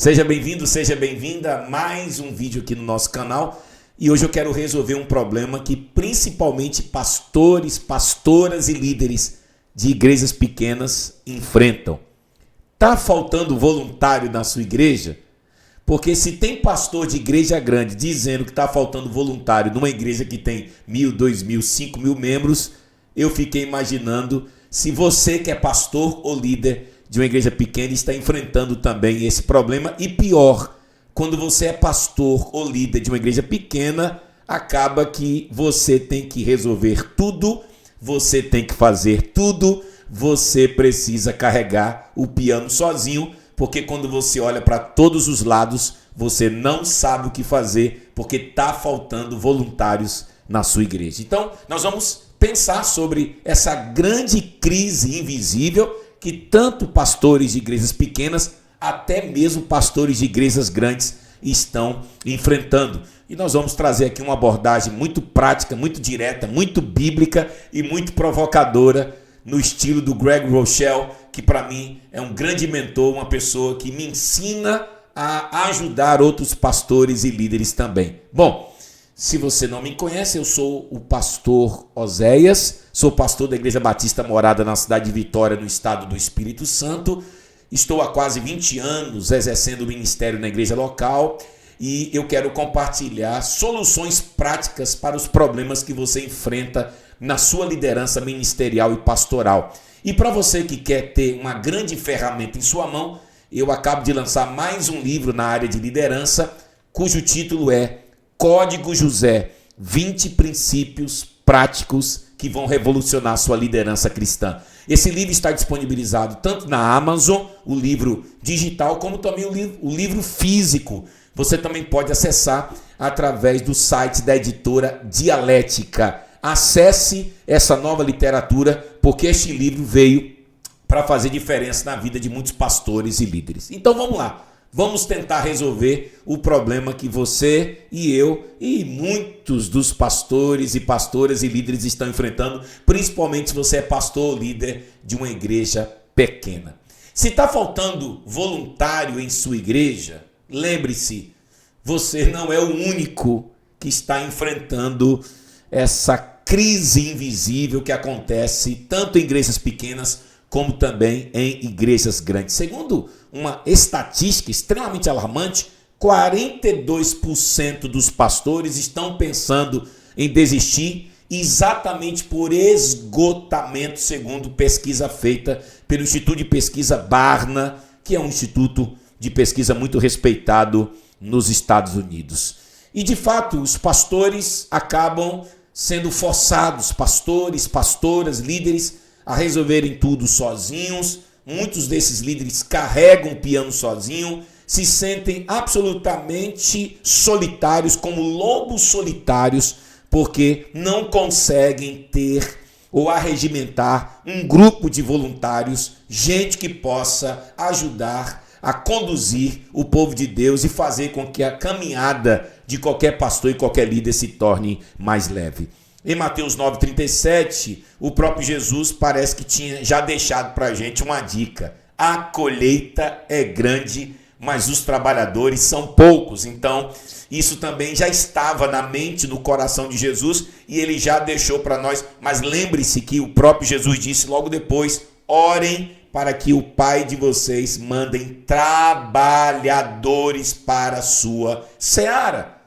Seja bem-vindo, seja bem-vinda a mais um vídeo aqui no nosso canal. E hoje eu quero resolver um problema que principalmente pastores, pastoras e líderes de igrejas pequenas enfrentam. Tá faltando voluntário na sua igreja? Porque se tem pastor de igreja grande dizendo que está faltando voluntário numa igreja que tem 1.000, 2.000, 5.000 membros, eu fiquei imaginando se você que é pastor ou líder de uma igreja pequena está enfrentando também esse problema. E pior, quando você é pastor ou líder de uma igreja pequena, acaba que você tem que resolver tudo, você tem que fazer tudo, você precisa carregar o piano sozinho, porque quando você olha para todos os lados, você não sabe o que fazer, porque está faltando voluntários na sua igreja. Então, nós vamos pensar sobre essa grande crise invisível que tanto pastores de igrejas pequenas, até mesmo pastores de igrejas grandes estão enfrentando. E nós vamos trazer aqui uma abordagem muito prática, muito direta, muito bíblica e muito provocadora, no estilo do Greg Rochelle, que para mim é um grande mentor, uma pessoa que me ensina a ajudar outros pastores e líderes também. Bom, se você não me conhece, eu sou o pastor Oséias, sou pastor da Igreja Batista Morada na cidade de Vitória, no estado do Espírito Santo. Estou há quase 20 anos exercendo o ministério na igreja local e eu quero compartilhar soluções práticas para os problemas que você enfrenta na sua liderança ministerial e pastoral. E para você que quer ter uma grande ferramenta em sua mão, eu acabo de lançar mais um livro na área de liderança, cujo título é Código José, 20 princípios práticos que vão revolucionar a sua liderança cristã. Esse livro está disponibilizado tanto na Amazon, o livro digital, como também o livro físico. Você também pode acessar através do site da editora Dialética. Acesse essa nova literatura, porque este livro veio para fazer diferença na vida de muitos pastores e líderes. Então vamos lá. Vamos tentar resolver o problema que você e eu e muitos dos pastores e pastoras e líderes estão enfrentando, principalmente se você é pastor ou líder de uma igreja pequena. Se está faltando voluntário em sua igreja, lembre-se, você não é o único que está enfrentando essa crise invisível que acontece tanto em igrejas pequenas como também em igrejas grandes. Segundo uma estatística extremamente alarmante, 42% dos pastores estão pensando em desistir exatamente por esgotamento, segundo pesquisa feita pelo Instituto de Pesquisa Barna, que é um instituto de pesquisa muito respeitado nos Estados Unidos. E de fato, os pastores acabam sendo forçados, pastores, pastoras, líderes, a resolverem tudo sozinhos. Muitos desses líderes carregam o piano sozinho, se sentem absolutamente solitários, como lobos solitários, porque não conseguem ter ou arregimentar um grupo de voluntários, gente que possa ajudar a conduzir o povo de Deus e fazer com que a caminhada de qualquer pastor e qualquer líder se torne mais leve. Em Mateus 9,37, o próprio Jesus parece que tinha já deixado para a gente uma dica. A colheita é grande, mas os trabalhadores são poucos. Então, isso também já estava na mente, no coração de Jesus, e ele já deixou para nós. Mas lembre-se que o próprio Jesus disse logo depois, orem para que o Pai de vocês mandem trabalhadores para a sua seara.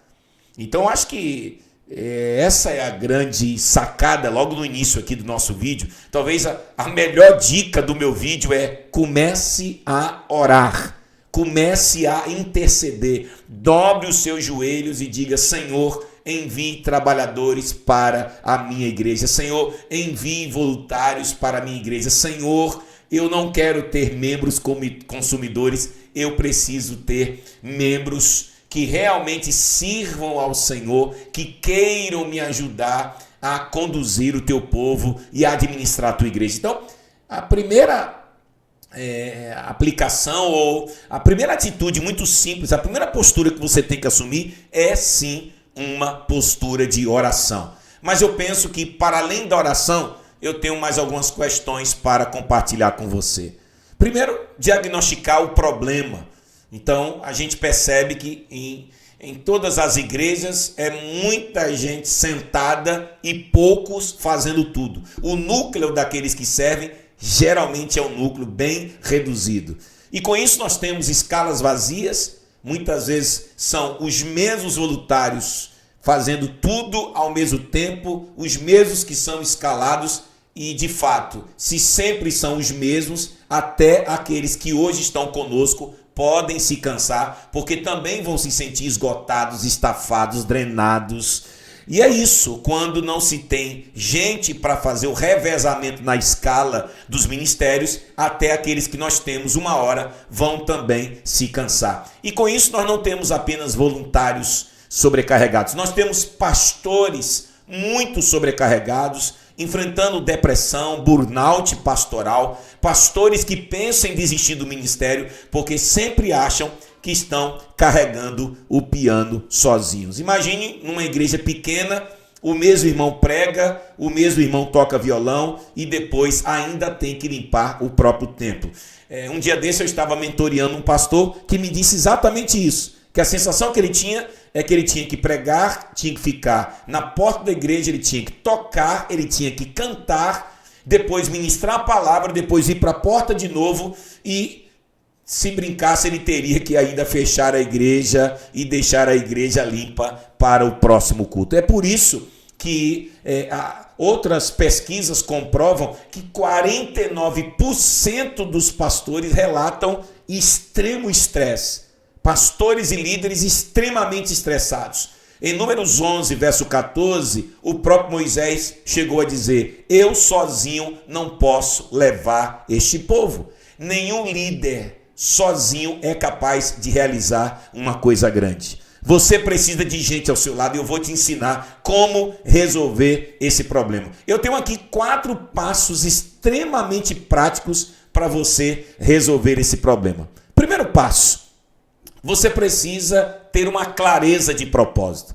Então, acho que essa é a grande sacada logo no início aqui do nosso vídeo. Talvez a melhor dica do meu vídeo é: comece a orar, comece a interceder, dobre os seus joelhos e diga: Senhor, envie trabalhadores para a minha igreja. Senhor, envie voluntários para a minha igreja. Senhor, eu não quero ter membros como consumidores, eu preciso ter membros que realmente sirvam ao Senhor, que queiram me ajudar a conduzir o teu povo e a administrar a tua igreja. Então, a primeira aplicação ou a primeira atitude muito simples, a primeira postura que você tem que assumir é sim uma postura de oração. Mas eu penso que para além da oração, eu tenho mais algumas questões para compartilhar com você. Primeiro, diagnosticar o problema. Então a gente percebe que em todas as igrejas é muita gente sentada e poucos fazendo tudo. O núcleo daqueles que servem geralmente é um núcleo bem reduzido. E com isso nós temos escalas vazias, muitas vezes são os mesmos voluntários fazendo tudo ao mesmo tempo, os mesmos que são escalados e de fato, se sempre são os mesmos, até aqueles que hoje estão conosco podem se cansar, porque também vão se sentir esgotados, estafados, drenados. E é isso, quando não se tem gente para fazer o revezamento na escala dos ministérios, até aqueles que nós temos uma hora vão também se cansar. E com isso nós não temos apenas voluntários sobrecarregados, nós temos pastores muito sobrecarregados, enfrentando depressão, burnout pastoral, pastores que pensam em desistir do ministério porque sempre acham que estão carregando o piano sozinhos. Imagine numa igreja pequena, o mesmo irmão prega, o mesmo irmão toca violão e depois ainda tem que limpar o próprio templo. Um dia desse eu estava mentoreando um pastor que me disse exatamente isso, que a sensação que ele tinha é que ele tinha que pregar, tinha que ficar na porta da igreja, ele tinha que tocar, ele tinha que cantar, depois ministrar a palavra, depois ir para a porta de novo e, se brincasse, ele teria que ainda fechar a igreja e deixar a igreja limpa para o próximo culto. É por isso que outras pesquisas comprovam que 49% dos pastores relatam extremo estresse. Pastores e líderes extremamente estressados. Em Números 11, verso 14, o próprio Moisés chegou a dizer: eu sozinho não posso levar este povo. Nenhum líder sozinho é capaz de realizar uma coisa grande. Você precisa de gente ao seu lado e eu vou te ensinar como resolver esse problema. Eu tenho aqui 4 passos extremamente práticos para você resolver esse problema. Primeiro passo: você precisa ter uma clareza de propósito.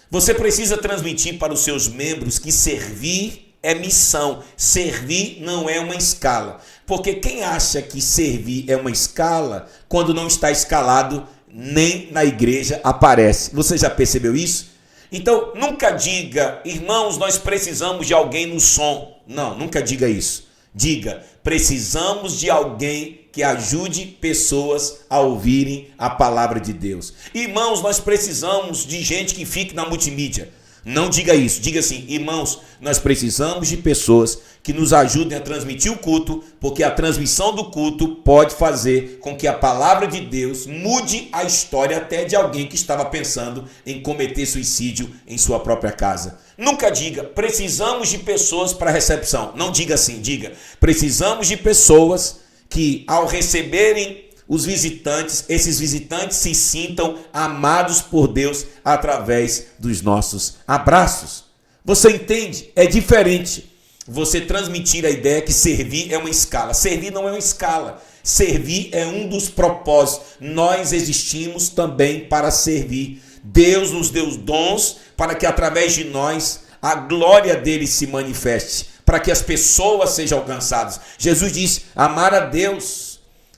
Você precisa transmitir para os seus membros que servir é missão. Servir não é uma escala. Porque quem acha que servir é uma escala, quando não está escalado, nem na igreja aparece. Você já percebeu isso? Então, nunca diga: irmãos, nós precisamos de alguém no som. Não, nunca diga isso. Diga: precisamos de alguém que ajude pessoas a ouvirem a palavra de Deus. Irmãos, nós precisamos de gente que fique na multimídia. Não diga isso, diga assim: irmãos, nós precisamos de pessoas que nos ajudem a transmitir o culto, porque a transmissão do culto pode fazer com que a palavra de Deus mude a história até de alguém que estava pensando em cometer suicídio em sua própria casa. Nunca diga: precisamos de pessoas para a recepção. Não diga assim, diga: precisamos de pessoas que, ao receberem os visitantes, esses visitantes se sintam amados por Deus através dos nossos abraços. Você entende? É diferente você transmitir a ideia que servir é uma escala. Servir não é uma escala. Servir é um dos propósitos. Nós existimos também para servir. Deus nos deu dons para que através de nós a glória dele se manifeste, para que as pessoas sejam alcançadas. Jesus disse: amar a Deus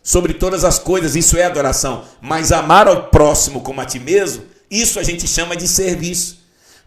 sobre todas as coisas, isso é adoração, mas amar ao próximo como a ti mesmo, isso a gente chama de serviço.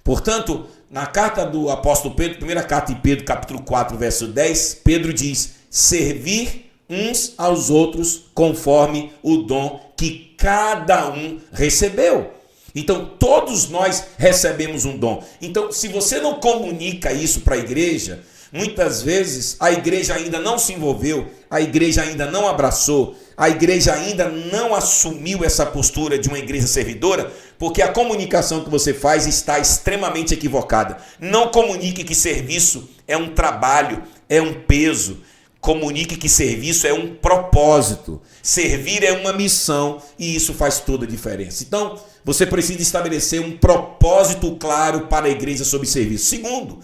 Portanto, na carta do apóstolo Pedro, primeira carta de Pedro, capítulo 4, verso 10, Pedro diz: servir uns aos outros conforme o dom que cada um recebeu. Então, todos nós recebemos um dom. Então, se você não comunica isso para a igreja, muitas vezes a igreja ainda não se envolveu, a igreja ainda não abraçou, a igreja ainda não assumiu essa postura de uma igreja servidora, porque a comunicação que você faz está extremamente equivocada. Não comunique que serviço é um trabalho, é um peso. Comunique que serviço é um propósito. Servir é uma missão e isso faz toda a diferença. Então, você precisa estabelecer um propósito claro para a igreja sobre serviço. Segundo,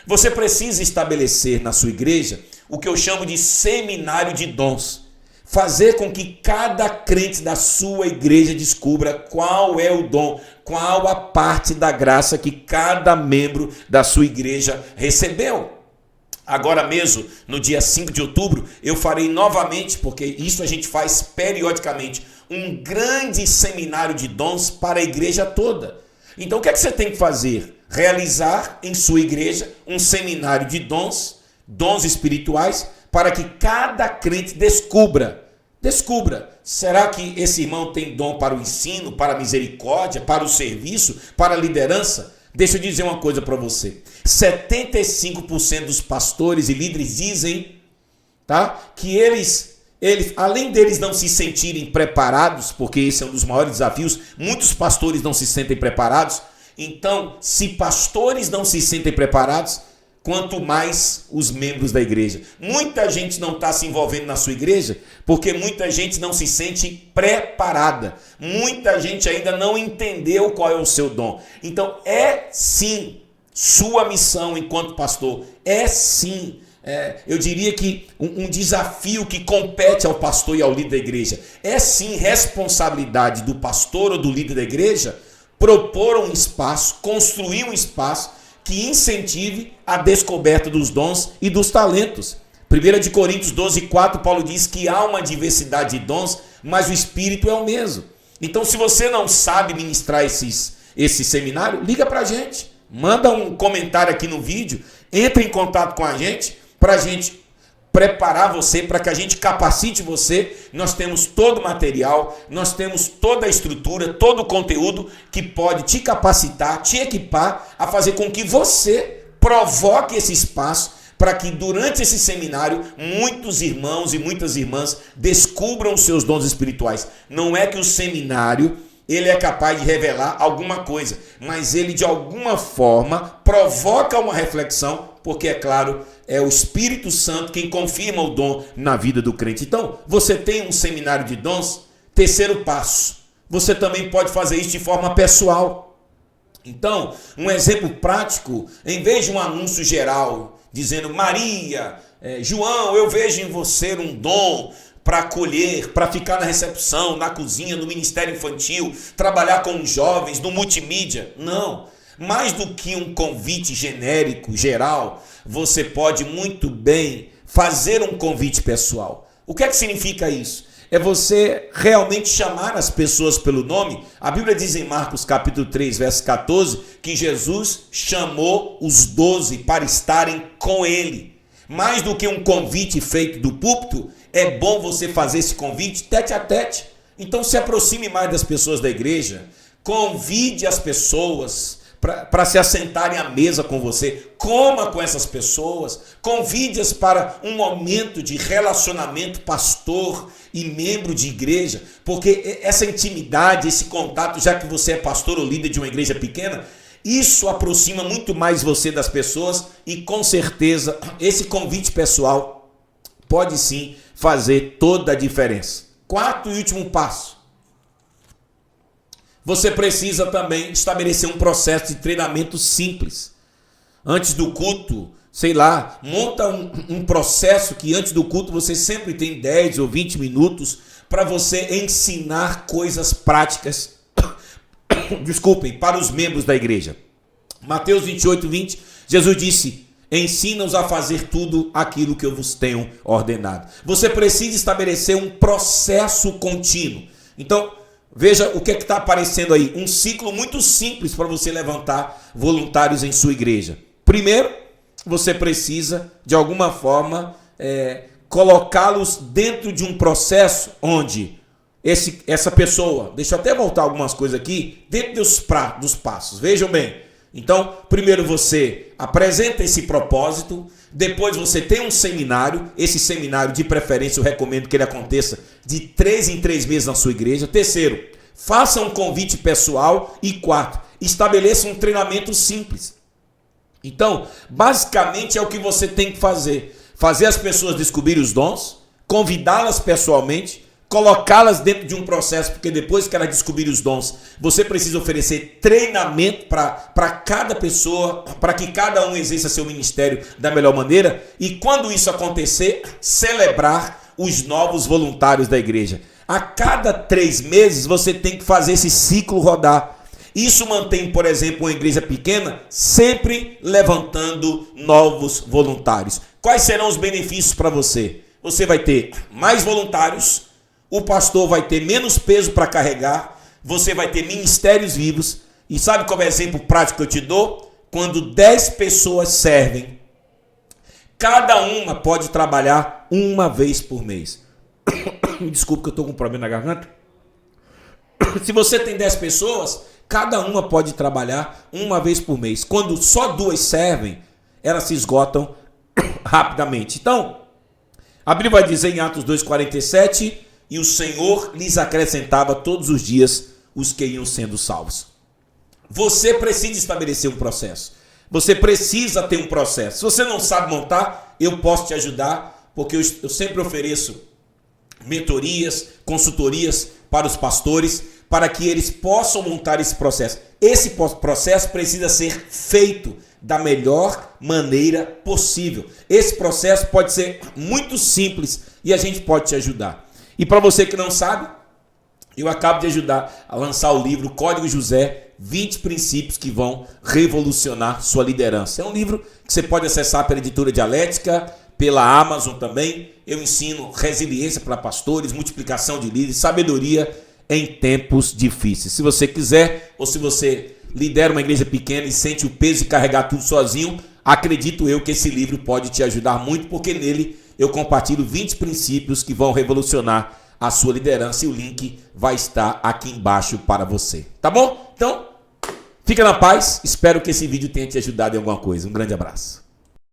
você precisa estabelecer na sua igreja o que eu chamo de seminário de dons. Fazer com que cada crente da sua igreja descubra qual é o dom, qual a parte da graça que cada membro da sua igreja recebeu. Agora mesmo, no dia 5 de outubro, eu farei novamente, porque isso a gente faz periodicamente, um grande seminário de dons para a igreja toda. Então o que é que você tem que fazer? Realizar em sua igreja um seminário de dons, dons espirituais, para que cada crente descubra, será que esse irmão tem dom para o ensino, para a misericórdia, para o serviço, para a liderança? Deixa eu dizer uma coisa para você, 75% dos pastores e líderes dizem, tá, que eles, além deles não se sentirem preparados, porque esse é um dos maiores desafios, muitos pastores não se sentem preparados. Então, se pastores não se sentem preparados, quanto mais os membros da igreja. Muita gente não está se envolvendo na sua igreja porque muita gente não se sente preparada. Muita gente ainda não entendeu qual é o seu dom. Então, é sim sua missão enquanto pastor. É sim, eu diria que um desafio que compete ao pastor e ao líder da igreja. É sim responsabilidade do pastor ou do líder da igreja propor um espaço, construir um espaço que incentive a descoberta dos dons e dos talentos. 1 Coríntios 12:4, Paulo diz que há uma diversidade de dons, mas o Espírito é o mesmo. Então, se você não sabe ministrar esse seminário, liga para a gente, manda um comentário aqui no vídeo, entre em contato com a gente, para a gente preparar você, para que a gente capacite você. Nós temos todo o material, nós temos toda a estrutura, todo o conteúdo que pode te capacitar, te equipar a fazer com que você provoque esse espaço para que durante esse seminário muitos irmãos e muitas irmãs descubram os seus dons espirituais. Não é que o seminário ele é capaz de revelar alguma coisa, mas ele de alguma forma provoca uma reflexão, porque é claro, é o Espírito Santo quem confirma o dom na vida do crente. Então, você tem um seminário de dons, terceiro passo, você também pode fazer isso de forma pessoal. Então, um exemplo prático, em vez de um anúncio geral, dizendo, Maria, João, eu vejo em você um dom para acolher, para ficar na recepção, na cozinha, no ministério infantil, trabalhar com os jovens, no multimídia. Não, mais do que um convite genérico, geral, você pode muito bem fazer um convite pessoal. O que é que significa isso? É você realmente chamar as pessoas pelo nome. A Bíblia diz em Marcos capítulo 3, verso 14, que Jesus chamou os 12 para estarem com ele. Mais do que um convite feito do púlpito, é bom você fazer esse convite tete a tete. Então se aproxime mais das pessoas da igreja, convide as pessoas para se assentarem à mesa com você, coma com essas pessoas, convide-as para um momento de relacionamento pastor e membro de igreja, porque essa intimidade, esse contato, já que você é pastor ou líder de uma igreja pequena, isso aproxima muito mais você das pessoas e com certeza esse convite pessoal pode sim fazer toda a diferença. Quarto e último passo. Você precisa também estabelecer um processo de treinamento simples. Antes do culto, sei lá, monta um processo que antes do culto você sempre tem 10 ou 20 minutos para você ensinar coisas práticas, desculpem, para os membros da igreja. Mateus 28:20, Jesus disse, ensina-os a fazer tudo aquilo que eu vos tenho ordenado. Você precisa estabelecer um processo contínuo. Então, veja o que é que está aparecendo aí. Um ciclo muito simples para você levantar voluntários em sua igreja. Primeiro, você precisa, de alguma forma, colocá-los dentro de um processo onde essa pessoa, deixa eu até voltar algumas coisas aqui, dentro dos passos. Vejam bem. Então, primeiro você apresenta esse propósito, depois você tem um seminário, esse seminário de preferência eu recomendo que ele aconteça de 3 em 3 meses na sua igreja. Terceiro, faça um convite pessoal e quarto, estabeleça um treinamento simples. Então, basicamente é o que você tem que fazer as pessoas descobrirem os dons, convidá-las pessoalmente, colocá-las dentro de um processo, porque depois que elas descobrirem os dons, você precisa oferecer treinamento para cada pessoa, para que cada um exerça seu ministério da melhor maneira, e quando isso acontecer, celebrar os novos voluntários da igreja. A cada 3 meses você tem que fazer esse ciclo rodar. Isso mantém, por exemplo, uma igreja pequena sempre levantando novos voluntários. Quais serão os benefícios para você? Você vai ter mais voluntários, o pastor vai ter menos peso para carregar, você vai ter ministérios vivos. E sabe qual é o exemplo prático que eu te dou? Quando 10 pessoas servem, cada uma pode trabalhar uma vez por mês. Desculpa que eu estou com um problema na garganta. Se você tem 10 pessoas, cada uma pode trabalhar uma vez por mês. Quando só 2 servem, elas se esgotam rapidamente. Então, a Bíblia vai dizer em Atos 2,47, e o Senhor lhes acrescentava todos os dias os que iam sendo salvos. Você precisa estabelecer um processo. Você precisa ter um processo. Se você não sabe montar, eu posso te ajudar, porque eu sempre ofereço mentorias, consultorias para os pastores, para que eles possam montar esse processo. Esse processo precisa ser feito da melhor maneira possível. Esse processo pode ser muito simples e a gente pode te ajudar. E para você que não sabe, eu acabo de ajudar a lançar o livro Código José, 20 princípios que vão revolucionar sua liderança. É um livro que você pode acessar pela editora Dialética, pela Amazon também. Eu ensino resiliência para pastores, multiplicação de líderes, sabedoria em tempos difíceis. Se você quiser, ou se você lidera uma igreja pequena e sente o peso de carregar tudo sozinho, acredito eu que esse livro pode te ajudar muito, porque nele eu compartilho 20 princípios que vão revolucionar a sua liderança, e o link vai estar aqui embaixo para você. Tá bom? Então, fica na paz. Espero que esse vídeo tenha te ajudado em alguma coisa. Um grande abraço.